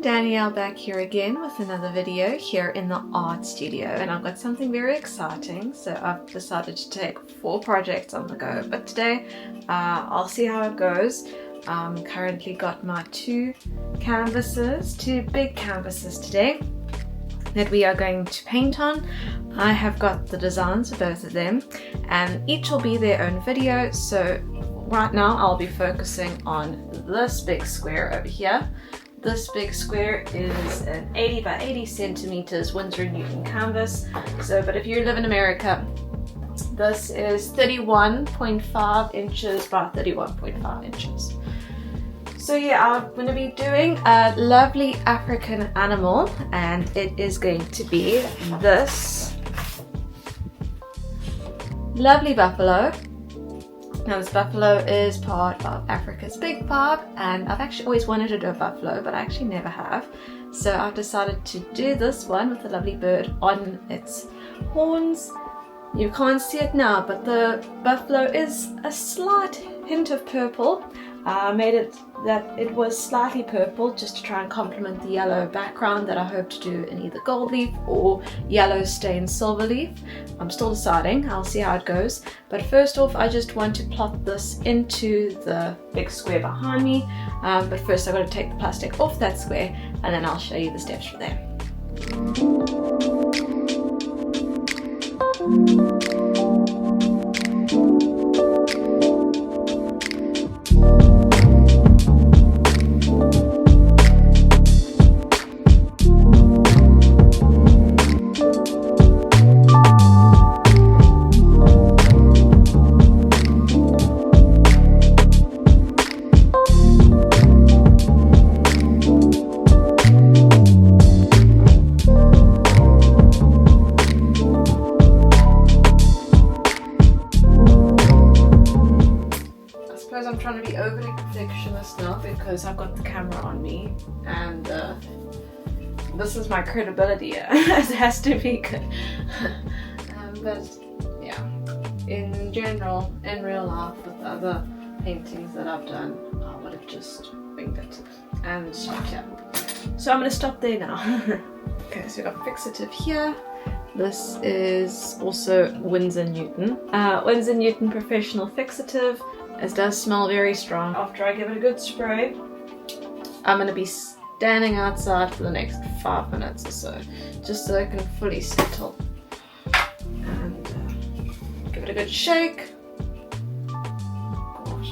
Danielle back here again with another video here in the art studio, and I've got something very exciting. So I've decided to take 4 projects on the go, but today I'll see how it goes. Currently got my 2 big canvases today that we are going to paint on. I have got the designs for both of them and each will be their own video. So right now I'll be focusing on this big square over here. This big square is an 80 by 80 centimeters Windsor Newton canvas. But if you live in America, this is 31.5 inches by 31.5 inches. So yeah, I'm going to be doing a lovely African animal, and it is going to be this lovely buffalo. Now this buffalo is part of Africa's Big 5, and I've actually always wanted to do a buffalo, but I actually never have. So I've decided to do this one with the lovely bird on its horns. You can't see it now, but the buffalo is a slight hint of purple. I made it that it was slightly purple just to try and complement the yellow background that I hope to do in either gold leaf or yellow stained silver leaf. I'm still deciding, I'll see how it goes. But first off, I just want to plot this into the big square behind me. But first I've got to take the plastic off that square, and then I'll show you the steps from there. I'm trying to be overly perfectionist now because I've got the camera on me, and this is my credibility. It has to be good. But yeah, in general, in real life, with other paintings that I've done, I would have just winged it and stopped here. So I'm going to stop there now. Okay, so we've got Fixative here. This is also Windsor Newton. Windsor Newton Professional Fixative. It does smell very strong. After I give it a good spray, I'm going to be standing outside for the next 5 minutes or so, just so it can fully settle. And give it a good shake. Gosh.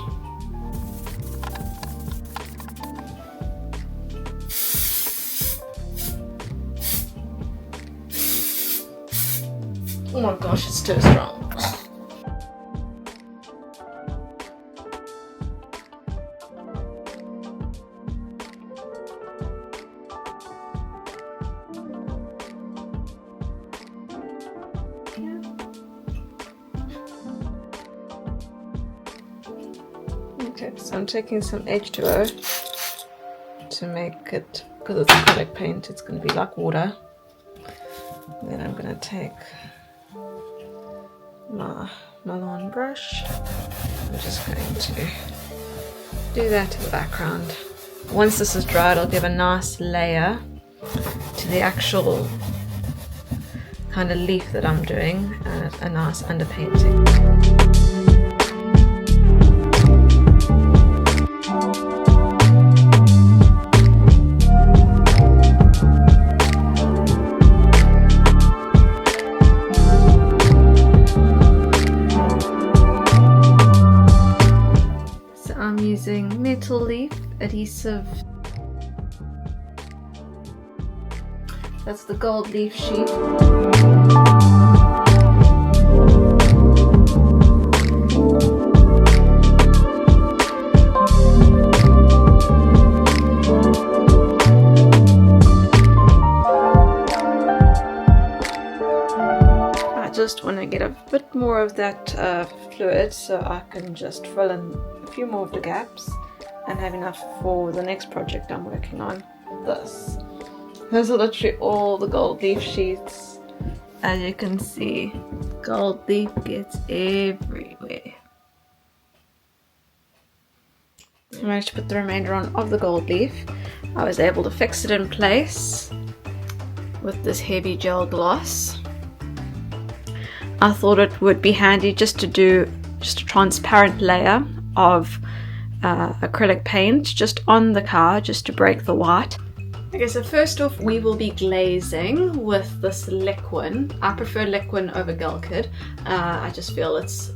Oh my gosh, it's too strong. Okay, so I'm taking some H2O to make it, because it's acrylic paint, it's going to be like water. And then I'm going to take my Milan brush. I'm just going to do that to the background. Once this is dried, I'll give a nice layer to the actual kind of leaf that I'm doing, and a nice underpainting. I'm using metal leaf adhesive. That's the gold leaf sheet. I just want to get a bit more of that fluid so I can just fill in a few more of the gaps and have enough for the next project I'm working on. This. Those are literally all the gold leaf sheets. As you can see, gold leaf gets everywhere. There I managed to put the remainder on of the gold leaf. I was able to fix it in place with this heavy gel gloss. I thought it would be handy just to do a transparent layer of acrylic paint just on the car, just to break the white. Okay, so first off we will be glazing with this Liquin. I prefer Liquin over Gelkid. I just feel it's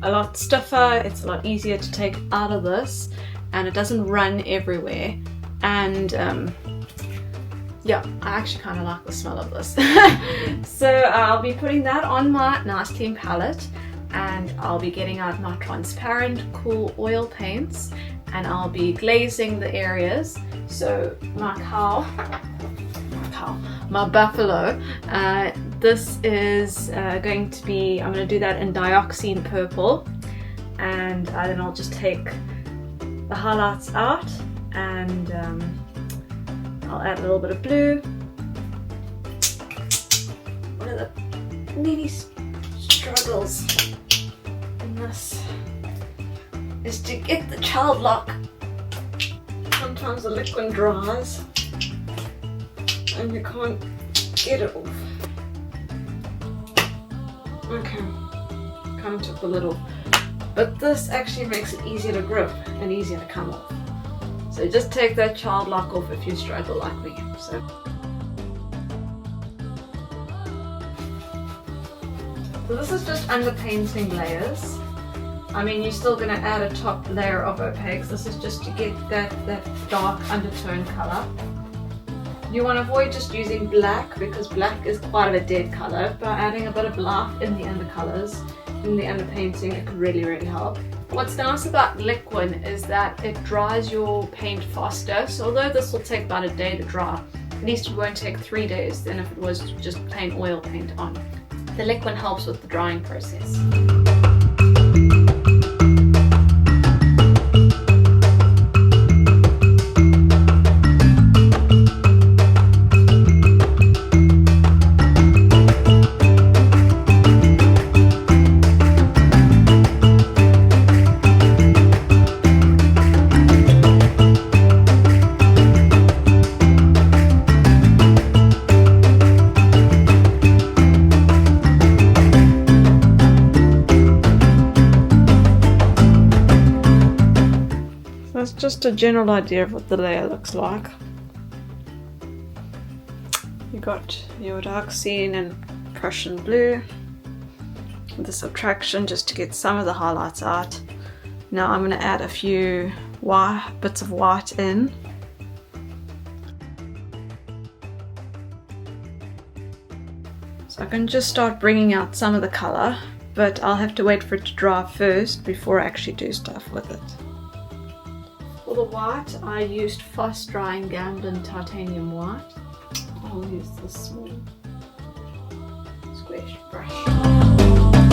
a lot stiffer, it's a lot easier to take out of this, and it doesn't run everywhere. And yeah, I actually kind of like the smell of this. So I'll be putting that on my Nice Clean palette, and I'll be getting out my transparent cool oil paints, and I'll be glazing the areas. So my buffalo, this is going to be, I'm going to do that in Dioxazine Purple, and then I'll just take the highlights out, and I'll add a little bit of blue. One of the many struggles in this is to get the child lock. Sometimes the Liquin dries and you can't get it off. Okay, kind of took a little, but this actually makes it easier to grip and easier to come off. So just take that child lock off if you struggle like me. So this is just underpainting layers. I mean, you're still going to add a top layer of opaques. This is just to get that dark undertone color. You want to avoid just using black, because black is quite of a dead color. By adding a bit of black in the undercolors, in the underpainting, it could really, really help. What's nice about Liquin is that it dries your paint faster. So although this will take about a day to dry, at least it won't take 3 days than if it was just plain oil paint on. The Liquin helps with the drying process. That's just a general idea of what the layer looks like. You got your Dioxazine and Prussian Blue with the subtraction just to get some of the highlights out. Now I'm going to add a few bits of white in. So I can just start bringing out some of the color, but I'll have to wait for it to dry first before I actually do stuff with it. For the white, I used fast drying Gamblin titanium white. I'll use this small squash brush.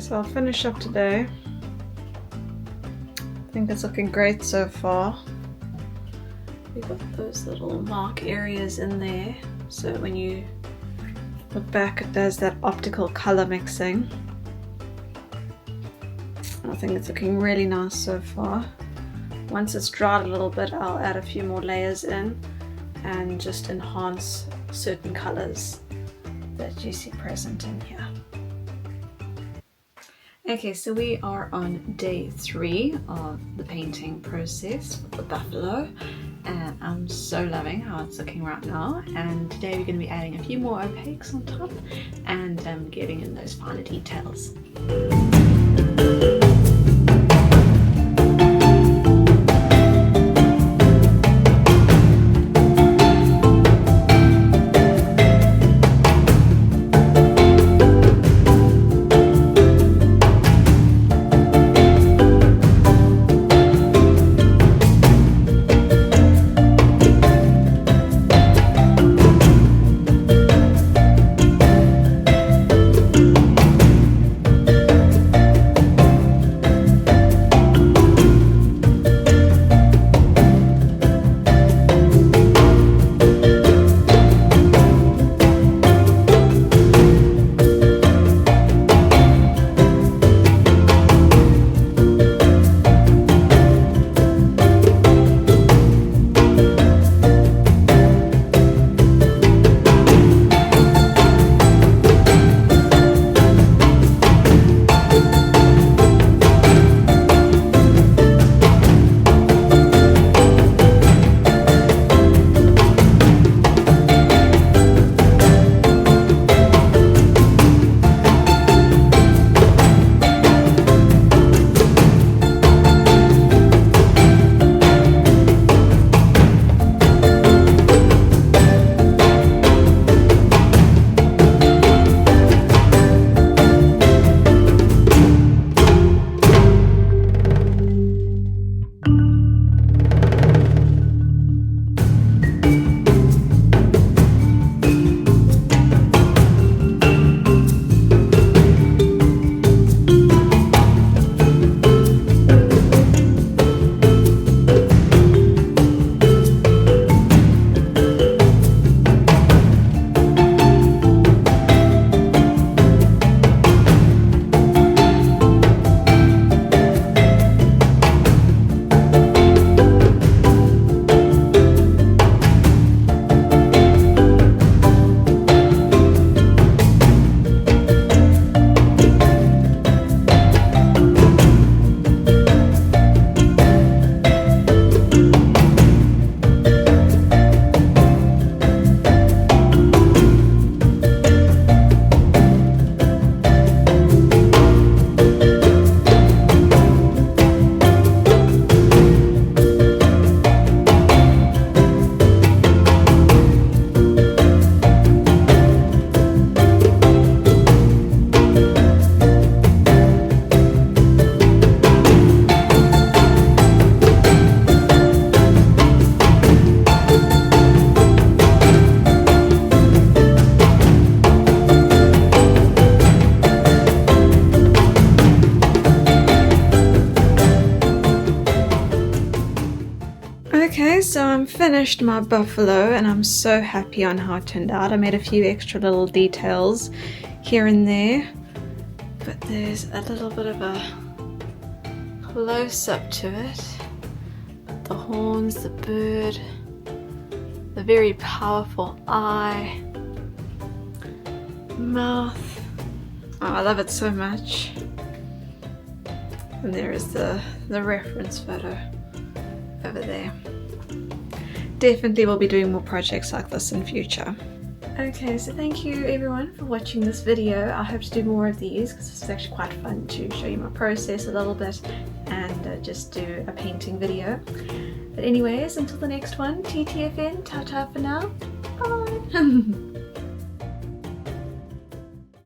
So I'll finish up today. I think it's looking great so far. We've got those little mark areas in there, so when you look back it does that optical color mixing. I think it's looking really nice so far. Once it's dried a little bit, I'll add a few more layers in, and just enhance certain colors that you see present in here. Okay, so we are on day 3 of the painting process for the buffalo, and I'm so loving how it's looking right now. And today we're going to be adding a few more opaques on top and getting in those finer details. Okay, so I'm finished my buffalo and I'm so happy on how it turned out. I made a few extra little details here and there, but there's a little bit of a close-up to it. The horns, the bird, the very powerful eye, mouth. Oh, I love it so much. And there is the reference photo over there. Definitely will be doing more projects like this in future. Okay, so thank you everyone for watching this video. I hope to do more of these because it's actually quite fun to show you my process a little bit and just do a painting video. But anyways, until the next one, TTFN, ta-ta for now, bye!